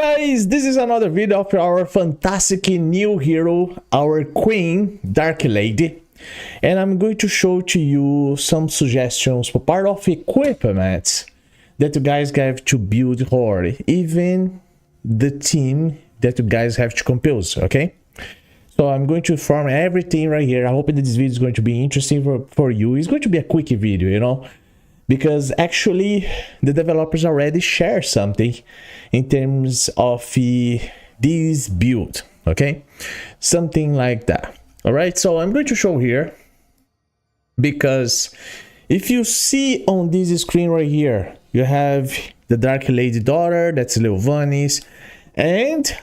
guys, this is another video of our fantastic new hero, our queen, Dark Lady. And I'm going to show to you some suggestions for part of equipment that you guys have to build or even the team that you guys have to compose, okay? So I'm going to form everything right here. I hope that this video is going to be interesting for you. It's going to be a quick video, you know? Because actually the developers already share something in terms of this build, okay, something like that. All right, so I'm going to show here, because if you see on this screen right here, you have the Dark Lady daughter, that's Leovanis, and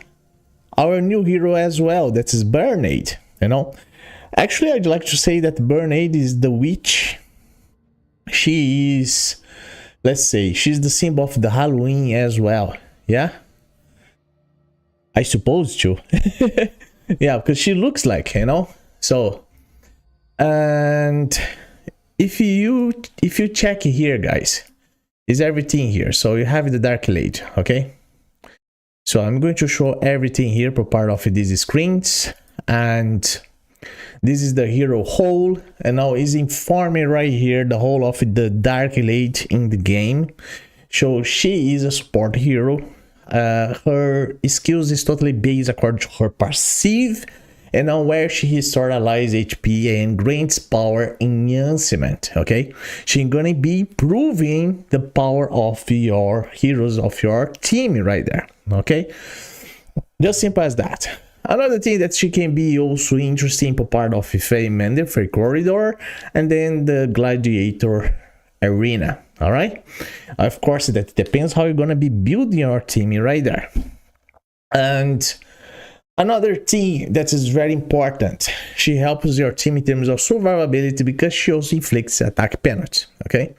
our new hero as well, that is Bernade. You know, actually I'd like to say that Bernade is the witch. She is, let's say, she's the symbol of the Halloween as well. Yeah, I suppose to. Yeah, because she looks like, you know. So, and if you check here, guys, is everything here. So you have the Dark Lady, okay? So I'm going to show everything here for part of these screens, and this is the hero whole, and now is informing right here the whole of the Dark Lady in the game. So she is a support hero. Her skills is totally based according to her passive, and now where she stabilizes HP and grants power enhancement. Okay, she's gonna be improving the power of your heroes of your team right there. Okay, just simple as that. Another thing that she can be also interesting for part of Fey Mender, Fey Corridor, and then the Gladiator Arena. All right, of course that depends how you're gonna be building your team right there. And another thing that is very important, she helps your team in terms of survivability because she also inflicts attack penalty. Okay,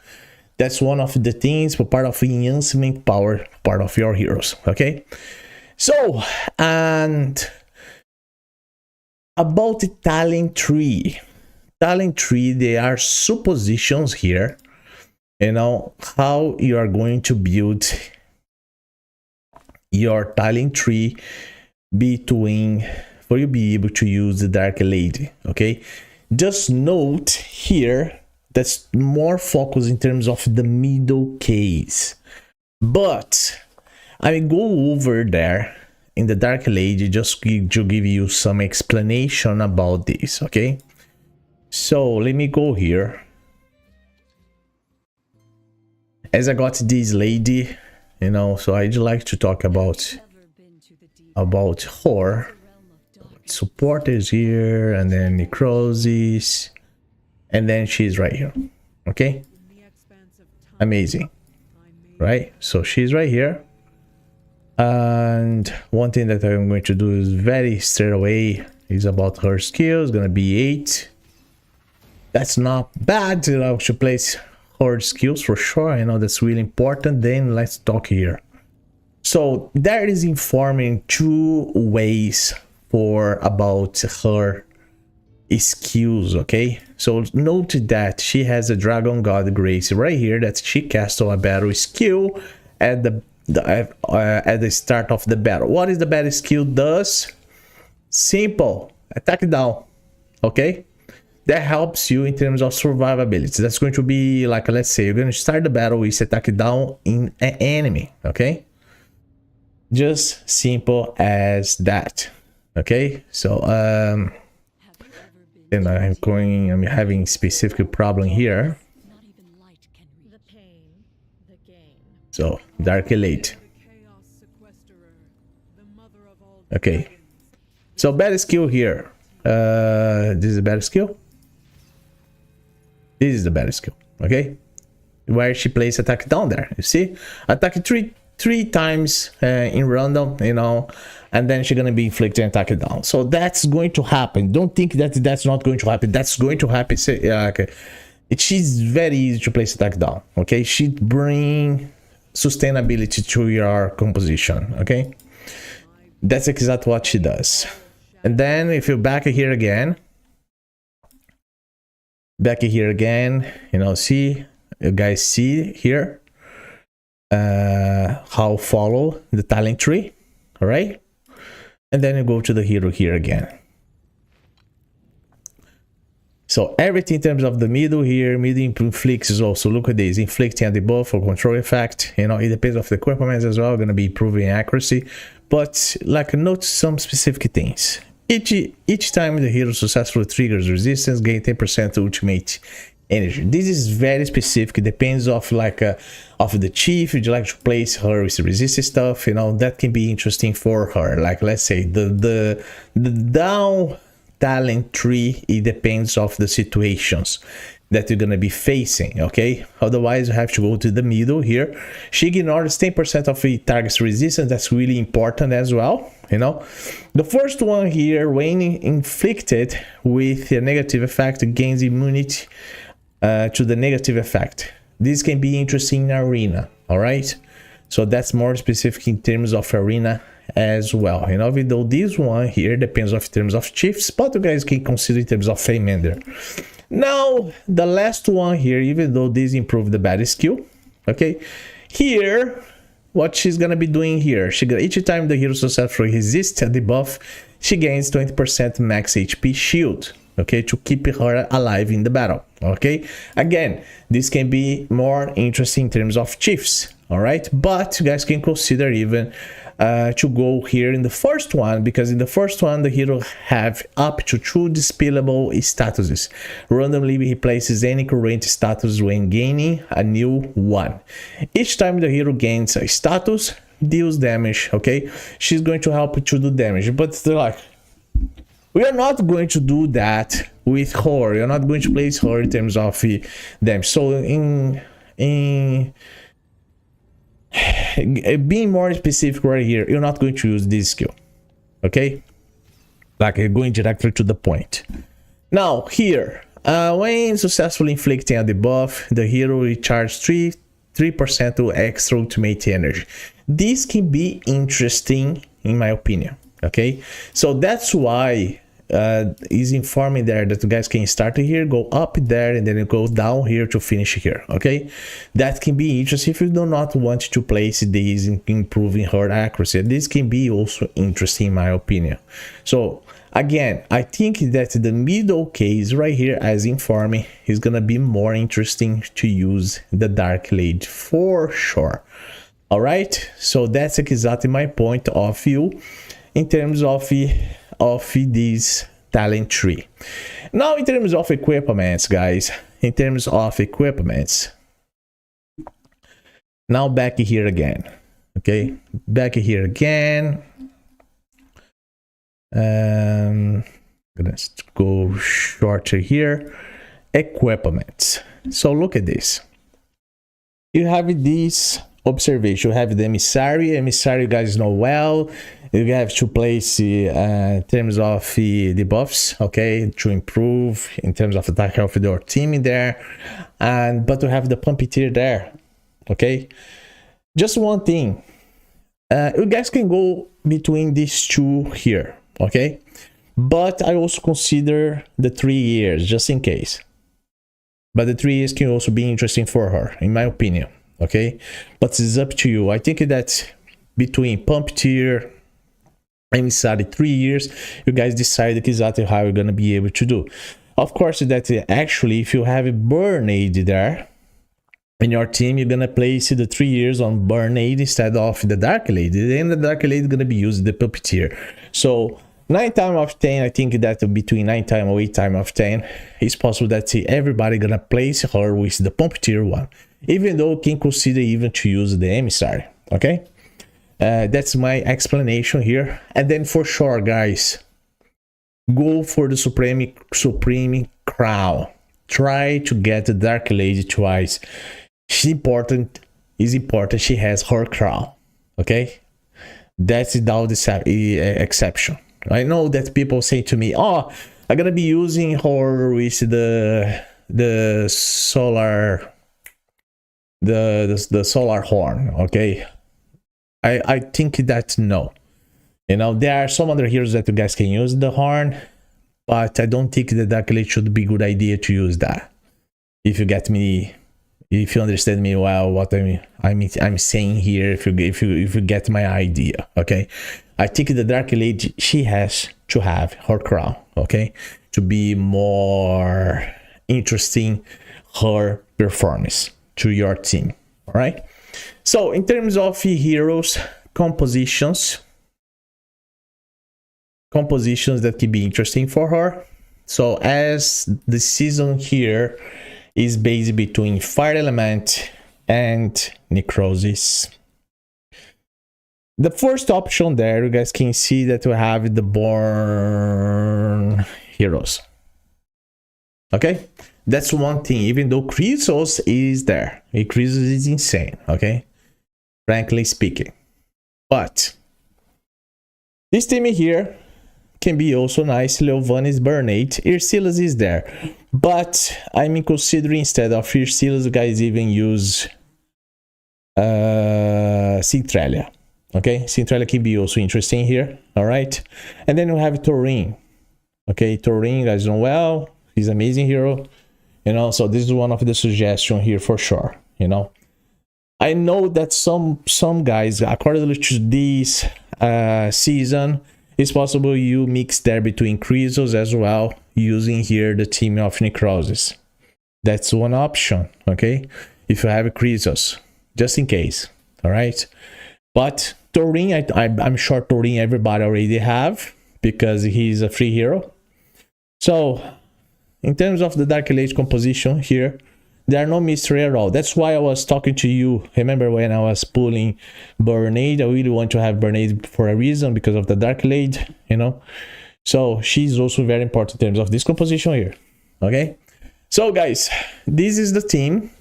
that's one of the things for part of enhancement power, part of your heroes. Okay, so and about the talent tree, there are suppositions here, you know, how you are going to build your talent tree between for you be able to use the Dark Lady. Okay, just note here that's more focused in terms of the middle case, but I will go over there in the Dark Lady just to give you some explanation about this. Okay, so let me go here. As I got this lady, you know, so I'd like to talk about her. Support is here, and then necrosis, and then she's right here. Okay, amazing, right? So she's right here. And one thing that I'm going to do is very straight away is about her skills. Gonna be 8. That's not bad, you know, to place her skills for sure. I know that's really important. Then let's talk here. So there is informing 2 ways for about her skills. Okay, so note that she has a Dragon God Grace right here that she casts a battle skill at the start of the battle. What is the battle skill does? Simple, attack down. Okay, that helps you in terms of survivability. That's going to be like, let's say you're going to start the battle with attack down in an enemy. Okay, just simple as that. Okay, so then I'm having specific problem here. So Dark Lady. Okay, so bad skill here. This is a bad skill. This is the bad skill. Okay, where she plays attack down there. You see, attack three times in random, you know, and then she's gonna be inflicting attack down. So that's going to happen. Don't think that that's not going to happen. That's going to happen. Okay, she's very easy to place attack down. Okay, she bring sustainability to your composition. Okay, that's exactly what she does. And then if you're back here again, you know, see, you guys see here how follow the talent tree. all right? And then you go to the hero here again. So everything in terms of the middle here, middle inflicts is also, look at this, inflicting a debuff or control effect. You know, it depends on the equipment as well, gonna be improving accuracy. But like note some specific things. Each time the hero successfully triggers resistance, gain 10% ultimate energy. This is very specific. It depends of like of the chief. Would you like to place her with resistance stuff? You know, that can be interesting for her. Like let's say the down talent tree, it depends of the situations that you're gonna be facing, okay? Otherwise you have to go to the middle here. She ignores 10% of the target's resistance. That's really important as well, you know. The first one here, when inflicted with a negative effect, gains immunity to the negative effect. This can be interesting in arena, all right? So that's more specific in terms of arena as well, you know, even though this one here depends of terms of chiefs, but you guys can consider in terms of Feymander. Now the last one here, even though this improved the bad skill, okay, here what she's gonna be doing here, each time the hero successfully resists a debuff, she gains 20% max HP shield, okay, to keep her alive in the battle, okay? Again, this can be more interesting in terms of chiefs, all right? But you guys can consider even to go here in the first one, because in the first one the hero have up to 2 dispellable statuses. Randomly replaces any current status when gaining a new one. Each time the hero gains a status, deals damage, okay? She's going to help to do damage, but like, we are not going to do that with her. You're not going to place her in terms of damage. So in being more specific right here, you're not going to use this skill, okay? Like you're going directly to the point. Now here, when successfully inflicting a debuff, the hero recharges 3% to extra ultimate energy. This can be interesting in my opinion, okay? So that's why is informing there that you guys can start here, go up there, and then you go down here to finish here, okay? That can be interesting if you do not want to place these in improving her accuracy. This can be also interesting in my opinion. So again, I think that the middle case right here as informing is gonna be more interesting to use the Dark Lady for sure. All right, so that's exactly my point of view in terms of this talent tree. Now in terms of equipments, guys, in terms of equipments, now back here again, okay, back here again. Gonna go shorter here. Equipments. So look at this. You have this observation. You have the emissary. You guys know well. You have to place in terms of the buffs, okay, to improve in terms of attack health of your team in there, but you have the puppeteer there, okay. Just one thing, you guys can go between these two here, okay, but I also consider the 3 years just in case. But the 3 years can also be interesting for her, in my opinion, okay. But it's up to you. I think that between puppeteer inside 3 years, you guys decide exactly how you're gonna be able to do. Of course, that actually, if you have a burn aid there in your team, you're gonna place the 3 years on burn aid instead of the Dark Lady. Then the Dark Lady is gonna be used the puppeteer. So 9 times out of 10, I think that between 9 times or 8 times out of 10, it's possible that everybody gonna place her with the puppeteer one, even though you can consider even to use the emissary, okay. That's my explanation here. And then for sure, guys, go for the supreme crown. Try to get the Dark Lady twice. She's important. Is important. She has her crown. Okay, that's without the exception. I know that people say to me, "Oh, I'm gonna be using her with the solar, the solar horn." Okay. I think that no, you know, there are some other heroes that you guys can use the horn, but I don't think that actually should be a good idea to use that. If you get me, if you understand me well, what I'm saying here, if you get my idea, okay. I think the Dark Lady, she has to have her crown, okay, to be more interesting her performance to your team. All right, so in terms of heroes compositions that can be interesting for her. So as the season here is based between Fire Element and Necrosis, the first option there, you guys can see that we have the Born Heroes. Okay, that's one thing. Even though Chrysos is there, Chrysos is insane, okay, frankly speaking. But this team here can be also nice. Leovanis, Burnate, Ursilas is there, but I'm considering instead of Ursilas, you guys even use Centralia. Okay, Centralia can be also interesting here. All right, and then we have Torin. Okay, Torin, you guys know well, he's an amazing hero, you know, so this is one of the suggestions here for sure. You know, I know that some guys, according to this season, it's possible you mix there between Chrysos as well, using here the team of Necrosis. That's one option, okay, if you have Chrysos, just in case. All right, but Torin, I'm sure Torin everybody already have, because he's a free hero. So in terms of the Dark Age composition here, there are no mystery at all. That's why I was talking to you. Remember when I was pulling Burnade? I really want to have Burnade for a reason, because of the Dark Age, you know. So she's also very important in terms of this composition here. Okay, so guys, this is the team.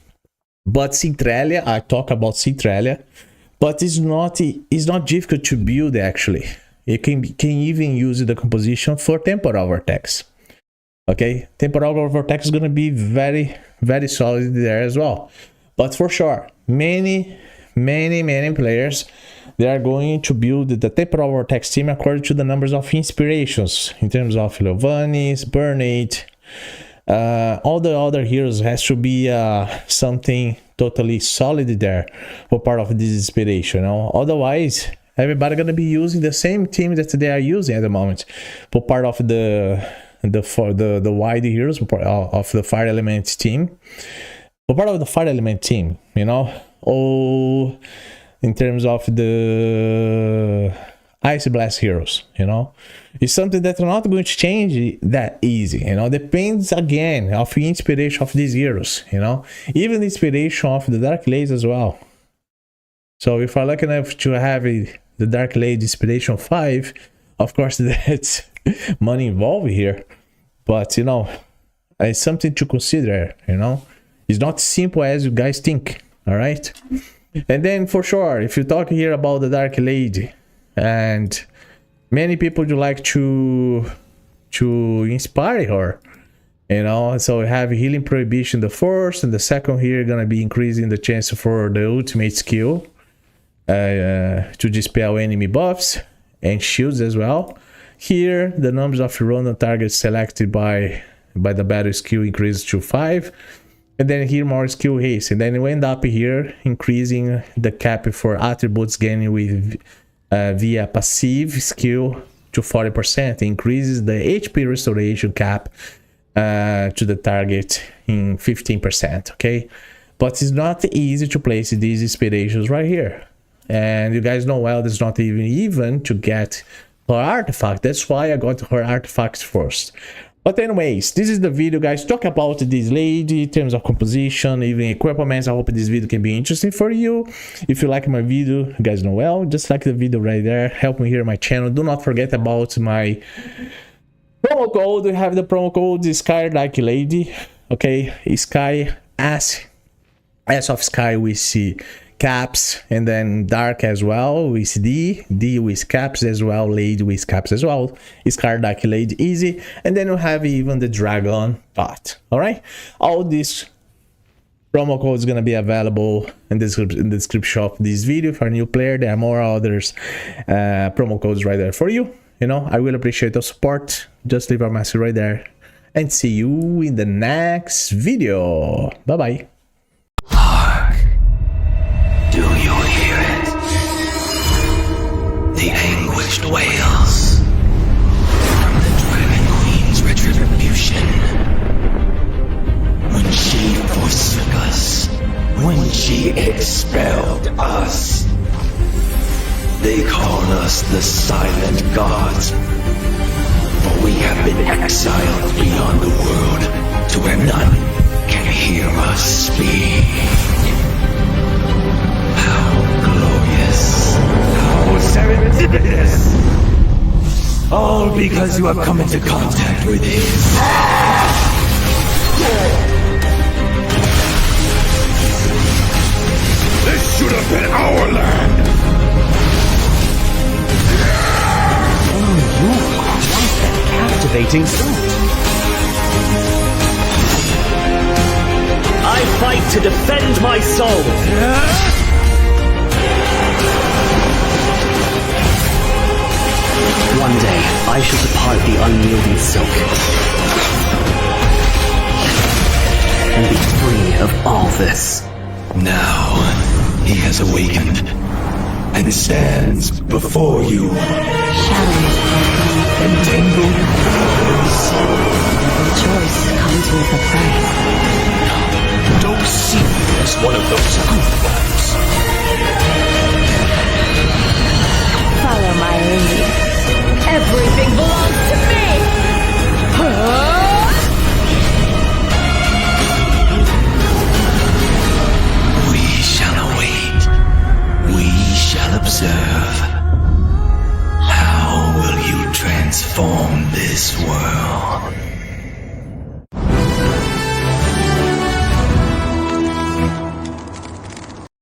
But Centralia, I talk about Centralia, but it's not difficult to build actually. You can even use the composition for Temporal Vortex. Okay, Temporal Vortex is gonna be very, very solid there as well. But for sure, many players, they are going to build the Temporal Vortex team according to the numbers of inspirations in terms of Leovanis, Burnate. All the other heroes has to be something totally solid there for part of this inspiration, you know? Otherwise everybody gonna be using the same team that they are using at the moment for part of the wide heroes of the Fire Element team, for part of the Fire Element team, you know. Oh, in terms of the Ice Blast heroes, you know, it's something that's not going to change that easy, you know. Depends again of the inspiration of these heroes, you know, even the inspiration of the Dark Lady as well. So if I'm lucky enough to have the Dark Lady inspiration 5, of course that's money involved here, but you know, it's something to consider, you know. It's not simple as you guys think. All right, and then for sure, if you talk here about the Dark Lady, and many people would like to inspire her, you know. So we have Healing Prohibition the first, and the second here gonna be increasing the chance for the ultimate skill to dispel enemy buffs and shields as well. Here the numbers of random targets selected by the battle skill increases to 5, and then here more skill haste, and then we end up here increasing the cap for attributes gained with via passive skill to 40%, increases the HP restoration cap to the target in 15%. Okay, but it's not easy to place these inspirations right here, and you guys know well, it's not even to get her artifact. That's why I got her artifacts first. But anyways, this is the video, guys. Talk about this lady in terms of composition, even equipment. I hope this video can be interesting for you. If you like my video, you guys know well, just like the video right there. Help me here on my channel. Do not forget about my promo code. We have the promo code Sky Dark Lady. Okay, Sky S of Sky we see caps, and then dark as well with D with caps as well, Lady with caps as well, Sky Dark Lady easy, and then we have even the dragon dot. All right, all this promo code is gonna be available in the description of this video. For a new player, there are more others promo codes right there for you. You know, I will appreciate the support. Just leave a message right there, and see you in the next video. Bye bye. Do you hear it? The anguish. fledged whales from the Dragon Queen's retribution. When she forsook us, when she expelled us, they call us the Silent Gods, for we have been exiled beyond the world to where none can hear us speak. How glorious, how serendipitous! All because you have come into contact with his. This should have been our land! Captivating thought. I fight to defend my soul. One day, I shall depart the unyielding silk and be free of all this. Now, he has awakened and stands before you. Entangled powers. The choice comes with a price. Don't see me as one of those goofballs. Follow my lead. Everything belongs